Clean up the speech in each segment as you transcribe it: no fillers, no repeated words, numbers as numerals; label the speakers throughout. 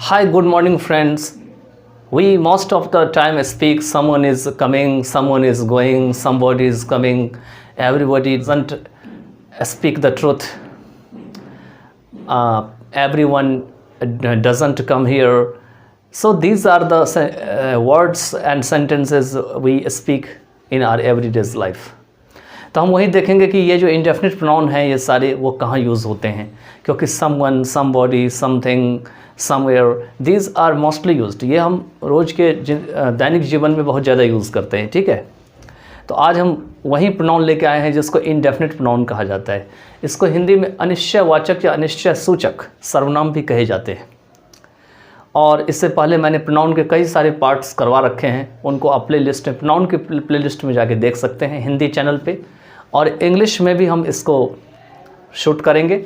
Speaker 1: Hi, good morning, friends. We most of the time speak someone is coming, someone is going, somebody is coming. Everybody doesn't speak the truth. Everyone doesn't come here. So these are the words and sentences we speak in our everyday life. तो हम वही देखेंगे कि ये जो indefinite pronoun हैं ये सारे वो कहाँ यूज़ होते हैं, क्योंकि someone, somebody, something, somewhere, these are mostly used. ये हम रोज़ के दैनिक जीवन में बहुत ज़्यादा यूज़ करते हैं। ठीक है, तो आज हम वही प्रोनाउन लेके आए हैं जिसको इंडेफिनिट प्रोनाउन कहा जाता है। इसको हिंदी में अनिश्चयवाचक या अनिश्चय सूचक सर्वनाम भी कहे जाते हैं। और इससे पहले मैंने प्रोनाउन के कई सारे पार्ट्स करवा रखे हैं, उनको आप प्ले लिस्ट में, प्रोनाउन की प्ले लिस्ट में जाके देख सकते हैं हिंदी चैनल पे। और इंग्लिश में भी हम इसको शूट करेंगे,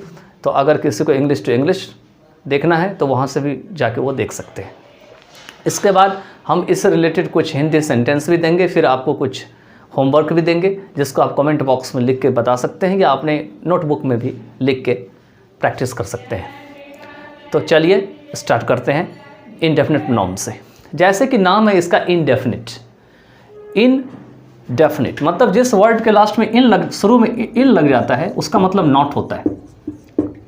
Speaker 1: तो अगर किसी को इंग्लिश टू इंग्लिश देखना है तो वहाँ से भी जाके वो देख सकते हैं। इसके बाद हम इससे रिलेटेड कुछ हिंदी सेंटेंस भी देंगे, फिर आपको कुछ होमवर्क भी देंगे जिसको आप कमेंट बॉक्स में लिख के बता सकते हैं या अपने नोटबुक में भी लिख के प्रैक्टिस कर सकते हैं। तो चलिए स्टार्ट करते हैं इनडेफिनिट प्रोनाउन से। जैसे कि नाम है इसका इनडेफिनिट। इनडेफिनिट मतलब जिस वर्ड के लास्ट में शुरू में इन लग जाता है उसका मतलब नॉट होता है,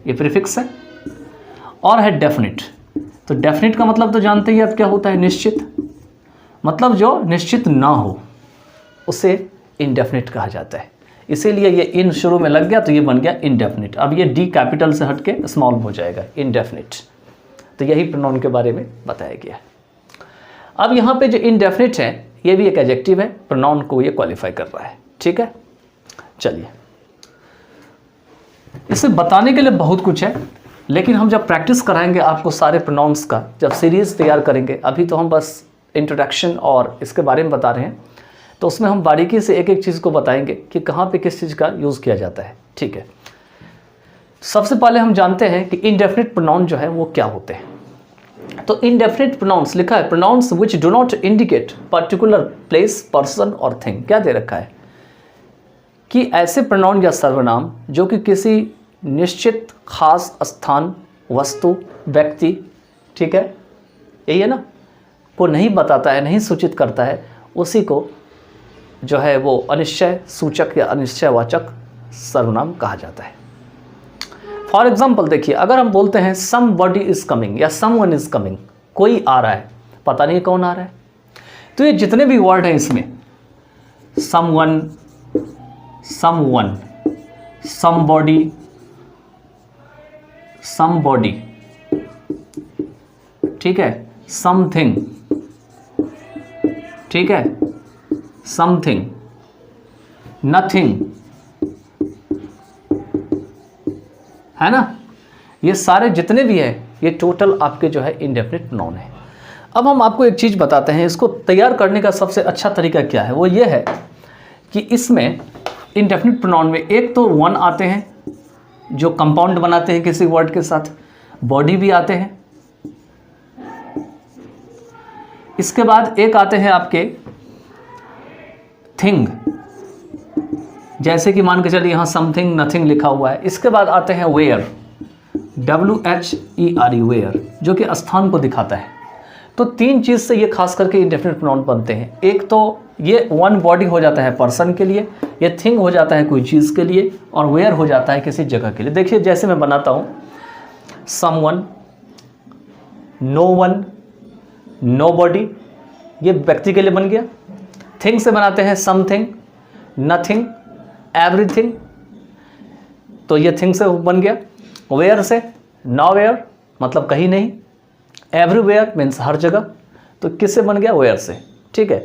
Speaker 1: ये प्रीफिक्स है। और है डेफिनिट, तो डेफिनिट का मतलब तो जानते ही आप क्या होता है, निश्चित। मतलब जो निश्चित ना हो उसे इनडेफिनिट कहा जाता है। इसीलिए ये इन शुरू में लग गया तो ये बन गया इनडेफिनिट। अब ये डी कैपिटल से हट के स्मॉल हो जाएगा, इनडेफिनिट। तो यही प्रोनाउन के बारे में बताया गया है। अब यहाँ पे जो इनडेफिनिट है ये भी एक एडजेक्टिव है, प्रोनाउन को ये क्वालिफाई कर रहा है। ठीक है, चलिए इसे बताने के लिए बहुत कुछ है, लेकिन हम जब प्रैक्टिस कराएंगे आपको सारे प्रोनाउंस का, जब सीरीज़ तैयार करेंगे, अभी तो हम बस इंट्रोडक्शन और इसके बारे में बता रहे हैं, तो उसमें हम बारीकी से एक एक चीज़ को बताएंगे कि कहाँ पे किस चीज़ का यूज़ किया जाता है। ठीक है, सबसे पहले हम जानते हैं कि इनडेफिनिट प्रोनाउन जो है वो क्या होते हैं। तो इनडेफिनिट प्रोनाउंस लिखा है, pronouns which do not indicate particular place, person और थिंग। क्या दे रखा है कि ऐसे प्रोनाउन या सर्वनाम जो कि किसी निश्चित खास स्थान, वस्तु, व्यक्ति, ठीक है, यही है ना, को नहीं बताता है, नहीं सूचित करता है, उसी को जो है वो अनिश्चय सूचक या अनिश्चयवाचक सर्वनाम कहा जाता है। फॉर एग्जाम्पल देखिए, अगर हम बोलते हैं समबॉडी इज कमिंग या समवन इज कमिंग, कोई आ रहा है, पता नहीं कौन आ रहा है, तो ये जितने भी वर्ड हैं इसमें समवन, समवन, समबॉडी, समबॉडी, ठीक है, समथिंग, ठीक है, समथिंग, नथिंग, है ना, ये सारे जितने भी हैं ये टोटल आपके जो है इनडेफिनिट प्रोनाउन है। अब हम आपको एक चीज़ बताते हैं, इसको तैयार करने का सबसे अच्छा तरीका क्या है, वो ये है कि इसमें इनडेफिनिट प्रोनाउन में एक तो वन आते हैं जो कंपाउंड बनाते हैं किसी वर्ड के साथ, बॉडी भी आते हैं, इसके बाद एक आते हैं आपके थिंग, जैसे कि मान के चलिए यहाँ समथिंग, नथिंग लिखा हुआ है। इसके बाद आते हैं वेयर, WHERE, वेयर, जो कि स्थान को दिखाता है। तो तीन चीज़ से ये खास करके इंडेफिनिट प्रोनाउन बनते हैं। एक तो ये वन बॉडी हो जाता है पर्सन के लिए, ये थिंग हो जाता है कोई चीज़ के लिए, और वेयर हो जाता है किसी जगह के लिए। देखिए जैसे मैं बनाता हूँ, someone, no one, nobody, ये व्यक्ति के लिए बन गया। थिंग से बनाते हैं समथिंग, नथिंग, एवरीथिंग, तो ये थिंग से बन गया। वेयर से नॉवेयर, मतलब कहीं नहीं, एवरीवेयर मीन्स हर जगह, तो किससे बन गया, वेयर से। ठीक है,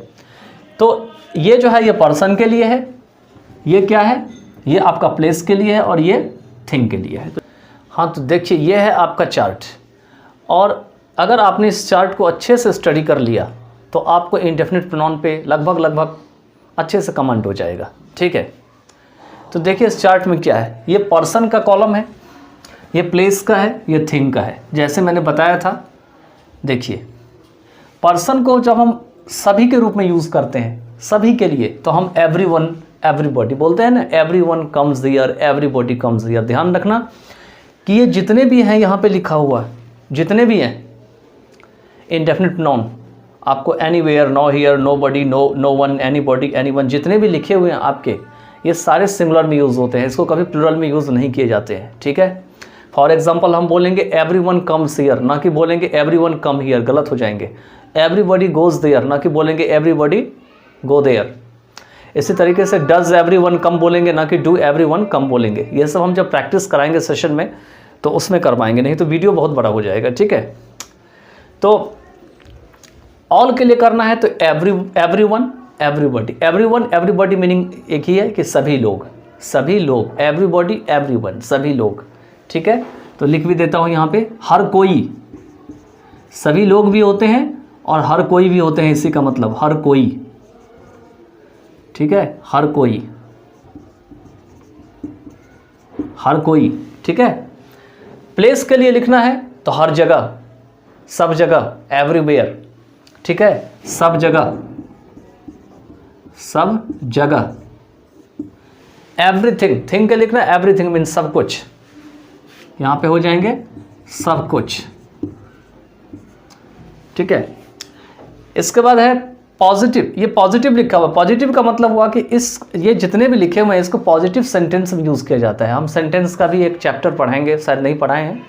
Speaker 1: तो ये जो है ये पर्सन के लिए है, ये क्या है, ये आपका प्लेस के लिए है, और ये थिंग के लिए है। हाँ, तो देखिए ये है आपका चार्ट, और अगर आपने इस चार्ट को अच्छे से स्टडी कर लिया तो आपको इंडेफिनिट प्रोनाउन पे लगभग अच्छे से कमेंट हो जाएगा। ठीक है, तो देखिए इस चार्ट में क्या है, ये पर्सन का कॉलम है, ये प्लेस का है, ये थिंग का है। जैसे मैंने बताया था, देखिए पर्सन को जब हम सभी के रूप में यूज़ करते हैं, सभी के लिए, तो हम एवरीवन, एवरीबॉडी बोलते हैं ना, everyone comes here, everybody comes here. ध्यान रखना कि ये जितने भी हैं यहाँ पे लिखा हुआ है, जितने भी हैं इंडेफिनिट प्रोनाउन आपको anywhere, nowhere, nobody, no one, anybody, anyone, जितने भी लिखे हुए हैं आपके, ये सारे सिंगुलर में यूज़ होते हैं, इसको कभी प्लूरल में यूज़ नहीं किए जाते हैं, ठीक है। फॉर एग्जाम्पल हम बोलेंगे एवरीवन कम्स हियर, ना कि बोलेंगे एवरीवन कम हियर, गलत हो जाएंगे। एवरीबॉडी गोज देयर, ना कि बोलेंगे एवरीबॉडी गो देयर। इसी तरीके से डज एवरीवन कम बोलेंगे, ना कि डू एवरीवन कम बोलेंगे। ये सब हम जब प्रैक्टिस कराएंगे सेशन में तो उसमें करवाएंगे, नहीं तो वीडियो बहुत बड़ा हो जाएगा, ठीक है। तो ऑल के लिए करना है तो everyone, everybody, everyone everybody meaning एक ही है कि सभी लोग, सभी लोग, एवरीबॉडी एवरीवन, सभी लोग, ठीक है। तो लिख भी देता हूँ यहाँ पे, हर कोई, सभी लोग भी होते हैं और हर कोई भी होते हैं, इसी का मतलब हर कोई, ठीक है, हर कोई, हर कोई, ठीक है। प्लेस के लिए लिखना है तो हर जगह, सब जगह, एवरीवेयर, ठीक है, सब जगह, सब जगह। एवरीथिंग, थिंग के लिखना एवरीथिंग मीन्स सब कुछ, यहां पे हो जाएंगे सब कुछ, ठीक है। इसके बाद है पॉजिटिव, ये पॉजिटिव लिखा हुआ। पॉजिटिव का मतलब हुआ कि ये जितने भी लिखे हुए हैं इसको पॉजिटिव सेंटेंस में यूज़ किया जाता है। हम सेंटेंस का भी एक चैप्टर पढ़ाएंगे, शायद नहीं पढ़ाए हैं।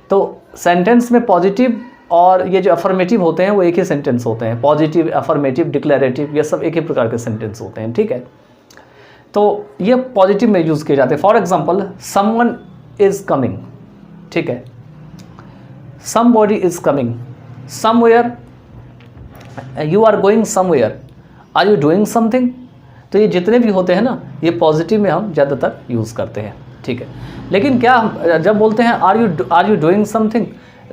Speaker 1: तो सेंटेंस में पॉजिटिव और ये जो अफर्मेटिव होते हैं वो एक ही सेंटेंस होते हैं। पॉजिटिव, अफर्मेटिव, डिक्लेरेटिव, ये सब एक ही प्रकार के सेंटेंस होते हैं, ठीक है। तो ये पॉजिटिव में यूज़ किए जाते हैं। For example someone is coming, ठीक है, somebody is coming, somewhere, you are going somewhere, are you doing something. तो ये जितने भी होते हैं ना, ये पॉजिटिव में हम ज़्यादातर यूज़ करते हैं, ठीक है। लेकिन क्या हम जब बोलते हैं आर यू डूइंग समथिंग,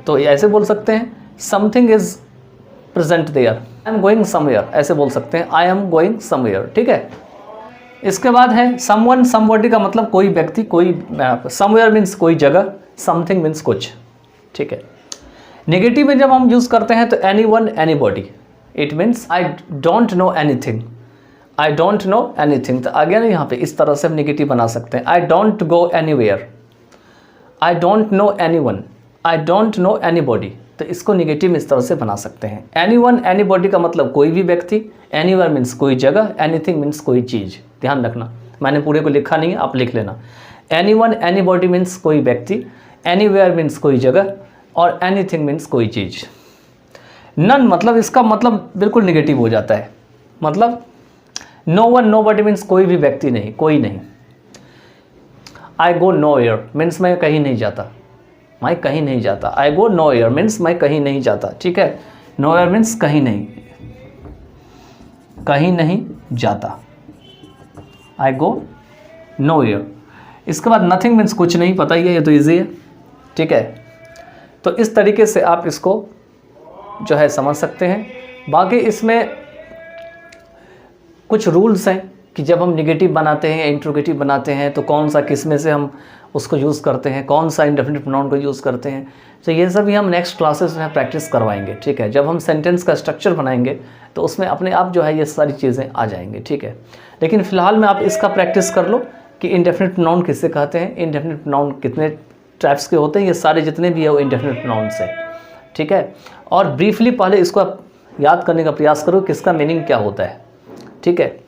Speaker 1: तो ऐसे बोल सकते हैं something is present there, I am going somewhere, ऐसे बोल सकते हैं आई एम गोइंग समवेयर, ठीक है। इसके बाद है समवन, समबॉडी का मतलब कोई व्यक्ति, कोई, समवेयर मीन्स कोई जगह, समथिंग मीन्स कुछ, ठीक है। नेगेटिव में जब हम यूज़ करते हैं तो anyone, anybody, it means I don't know anything, I don't know anything. तो आगे ना यहाँ पे इस तरह से हम नेगेटिव बना सकते हैं, I don't go anywhere, I don't know anyone, I don't know anybody. तो इसको नेगेटिव इस तरह से बना सकते हैं। एनीवन, एनीबॉडी का मतलब कोई भी व्यक्ति, एनीवेयर मीन्स कोई जगह, एनीथिंग मीन्स कोई चीज़। ध्यान रखना, मैंने पूरे को लिखा नहीं है, आप लिख लेना। एनीवन, एनीबॉडी मीन्स कोई व्यक्ति, एनीवेयर मीन्स कोई जगह, और एनीथिंग मीन्स कोई चीज़। नन मतलब इसका मतलब बिल्कुल नेगेटिव हो जाता है, मतलब नो वन, नोबॉडी मीन्स कोई भी व्यक्ति नहीं, कोई नहीं। आई गो नोवेयर मीन्स मैं कहीं नहीं जाता, मैं कहीं नहीं जाता। आई गो नोवेयर मीन्स मैं कहीं नहीं जाता, ठीक है। नोवेयर मीन्स कहीं नहीं, कहीं नहीं जाता, आई गो नोवेयर। इसके बाद नथिंग मीन्स कुछ नहीं, पता ही है, ये तो ईजी है, ठीक है। तो इस तरीके से आप इसको जो है समझ सकते हैं। बाकी इसमें कुछ रूल्स हैं कि जब हम निगेटिव बनाते हैं, इंट्रोगेटिव बनाते हैं, तो कौन सा किस में से हम उसको यूज़ करते हैं, कौन सा इंडेफिनिट प्रोनाउन को यूज़ करते हैं। तो ये सब भी हम नेक्स्ट क्लासेस में प्रैक्टिस करवाएंगे, ठीक है। जब हम सेंटेंस का स्ट्रक्चर बनाएंगे तो उसमें अपने आप जो है ये सारी चीज़ें आ जाएंगी, ठीक है। लेकिन फ़िलहाल में आप इसका प्रैक्टिस कर लो कि इंडेफिनिट प्रोनाउन किससे कहते हैं, इंडेफिनिट प्रोनाउन कितने टाइप्स के होते हैं, ये सारे जितने भी है वो इंडेफिनिट प्रोनाउंस है, ठीक है। और ब्रीफली पहले इसको आप याद करने का प्रयास करो कि इसका मीनिंग क्या होता है, ठीक है।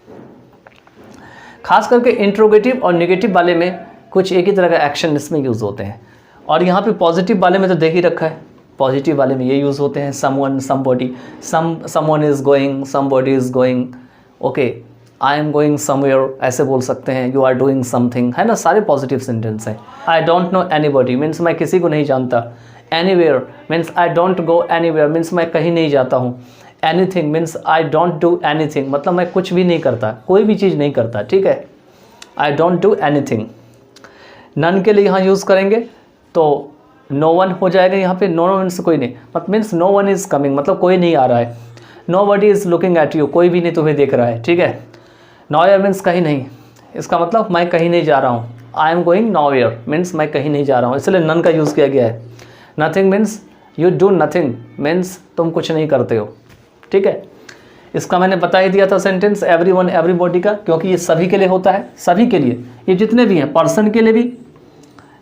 Speaker 1: खास करके इंट्रोगेटिव और नेगेटिव वाले में कुछ एक ही तरह का एक्शन इसमें यूज़ होते हैं। और यहाँ पे पॉजिटिव वाले में तो देख ही रखा है, पॉजिटिव वाले में ये यूज़ होते हैं someone, somebody, someone is going, somebody is going, okay, I am going somewhere ऐसे बोल सकते हैं, यू आर डूइंग समथिंग, है ना, सारे पॉजिटिव सेंटेंस हैं। I don't know anybody means मैं किसी को नहीं जानता। Anywhere means I don't go anywhere means मैं कहीं नहीं जाता हूँ। Anything means I don't do anything, मतलब मैं कुछ भी नहीं करता, कोई भी चीज़ नहीं करता, ठीक है। I don't do anything. None के लिए यहाँ यूज़ करेंगे तो नो वन हो जाएगा यहाँ पे, नो मीन्स कोई नहीं, but means no one is coming, मतलब कोई नहीं आ रहा है। Nobody is looking at you, कोई भी नहीं तुम्हें देख रहा है, ठीक है। नोवेयर मीन्स कहीं नहीं, इसका मतलब मैं कहीं नहीं जा रहा हूँ। आई एम गोइंग नोवेयर मीन्स मैं कहीं नहीं जा रहा हूँ, इसलिए नन का यूज़ किया गया है। Nothing means you do nothing means तुम कुछ नहीं करते हो, ठीक है। इसका मैंने बता ही दिया था सेंटेंस एवरीवन एवरीबॉडी का, क्योंकि ये सभी के लिए होता है, सभी के लिए, ये जितने भी हैं, पर्सन के लिए भी,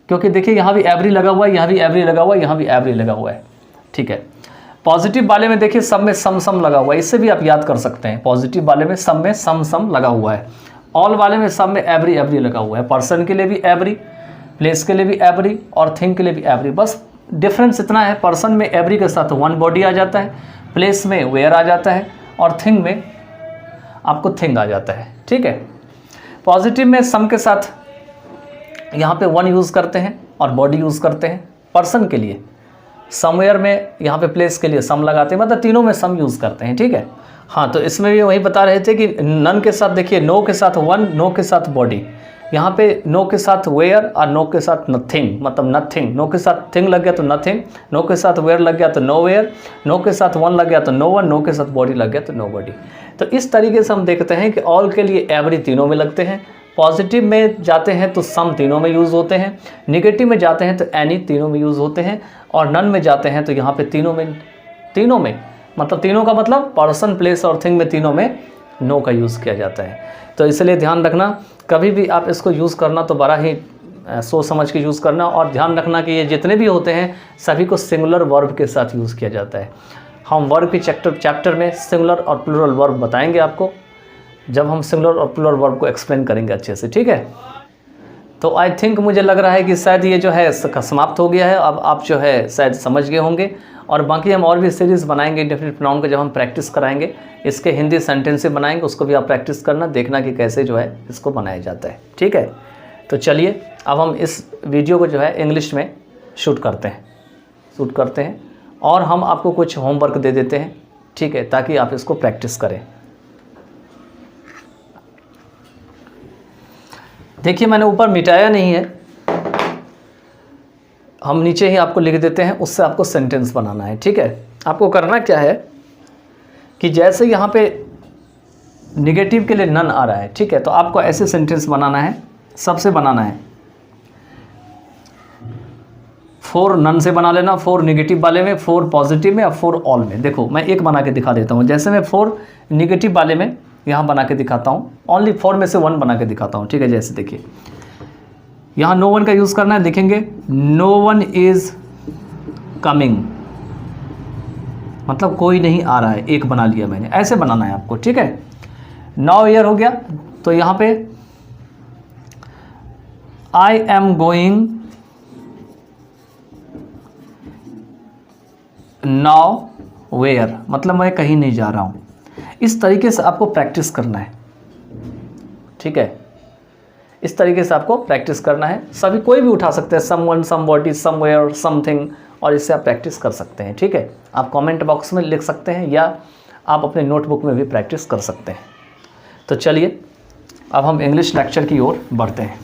Speaker 1: क्योंकि देखिए यहाँ भी एवरी लगा हुआ है, यहाँ भी एवरी लगा हुआ है, यहाँ भी एवरी लगा हुआ है, ठीक है। पॉजिटिव वाले में देखिए सब में सम सम लगा हुआ है, इससे भी आप याद कर सकते हैं। पॉजिटिव वाले में सब में सम सम लगा हुआ है। ऑल वाले में सब में एवरी एवरी लगा हुआ है। पर्सन के लिए भी एवरी, प्लेस के लिए भी एवरी और थिंग के लिए भी एवरी। बस डिफरेंस इतना है, पर्सन में एवरी के साथ वन बॉडी आ जाता है, प्लेस में वेयर आ जाता है और थिंग में आपको थिंग आ जाता है। ठीक है, पॉजिटिव में सम के साथ यहाँ पे वन यूज़ करते हैं और बॉडी यूज़ करते हैं। पर्सन के लिए समवेयर में यहाँ पे प्लेस के लिए सम लगाते हैं, मतलब तीनों में सम यूज़ करते हैं। ठीक है, हाँ, तो इसमें भी वही बता रहे थे कि नन के साथ देखिए नो के साथ वन, नो के साथ बॉडी, यहाँ पे नो के साथ वेयर और नो के साथ नथिंग, मतलब नथिंग। नो के साथ थिंग लग गया तो नथिंग, नो के साथ वेयर लग गया तो नो वेयर, नो के साथ वन लग गया तो नो वन, नो के साथ बॉडी लग गया तो नो बॉडी। तो इस तरीके से हम देखते हैं कि ऑल के लिए एवरी तीनों में लगते हैं, पॉजिटिव में जाते हैं तो सम तीनों में यूज़ होते हैं, निगेटिव में जाते हैं तो एनी तीनों में यूज़ होते हैं, और नन में जाते हैं तो यहाँ पे तीनों में मतलब तीनों का मतलब पर्सन, प्लेस और थिंग में तीनों में नो का यूज़ किया जाता है। तो इसलिए ध्यान रखना, कभी भी आप इसको यूज़ करना तो बड़ा ही सोच समझ के यूज़ करना, और ध्यान रखना कि ये जितने भी होते हैं सभी को सिंगुलर वर्ब के साथ यूज़ किया जाता है। हम वर्ब के चैप्टर में सिंगुलर और प्लूरल वर्ब बताएंगे आपको, जब हम सिंगुलर और प्लूरल वर्ब को एक्सप्लेन करेंगे अच्छे से। ठीक है, तो आई थिंक मुझे लग रहा है कि शायद ये जो है समाप्त हो गया है। अब आप जो है शायद समझ गए होंगे, और बाकी हम और भी सीरीज़ बनाएंगे इंडेफिनिट प्रोनाउन को, जब हम प्रैक्टिस कराएंगे इसके हिंदी सेंटेंस से बनाएंगे, उसको भी आप प्रैक्टिस करना, देखना कि कैसे जो है इसको बनाया जाता है। ठीक है, तो चलिए अब हम इस वीडियो को जो है इंग्लिश में शूट करते हैं और हम आपको कुछ होमवर्क दे देते हैं। ठीक है, ताकि आप इसको प्रैक्टिस करें। देखिए मैंने ऊपर मिटाया नहीं है, हम नीचे ही आपको लिख देते हैं, उससे आपको सेंटेंस बनाना है। ठीक है, आपको करना क्या है कि जैसे यहाँ पे निगेटिव के लिए नन आ रहा है, ठीक है, तो आपको ऐसे सेंटेंस बनाना है, सबसे बनाना है। 4 नन से बना लेना, 4 निगेटिव वाले में, 4 पॉजिटिव में और 4 ऑल में। देखो मैं एक बना के दिखा देता हूँ। जैसे मैं 4 निगेटिव वाले में यहाँ बना के दिखाता हूँ, ओनली 4 में से 1 बना के दिखाता हूँ। ठीक है, जैसे देखिए यहाँ नो वन का यूज़ करना है, देखेंगे नो वन इज़ कमिंग, मतलब कोई नहीं आ रहा है, एक बना लिया मैंने, ऐसे बनाना है आपको। ठीक है, नाउ ईयर हो गया, तो यहाँ पे I am going nowhere, मतलब मैं कहीं नहीं जा रहा हूँ। इस तरीके से आपको प्रैक्टिस करना है। ठीक है, इस तरीके से आपको प्रैक्टिस करना है। सभी कोई भी उठा सकते हैं, समवन, समबॉडी, समवेयर, समथिंग, और इससे आप प्रैक्टिस कर सकते हैं। ठीक है, आप कमेंट बॉक्स में लिख सकते हैं या आप अपने नोटबुक में भी प्रैक्टिस कर सकते हैं। तो चलिए अब हम इंग्लिश लेक्चर की ओर बढ़ते हैं।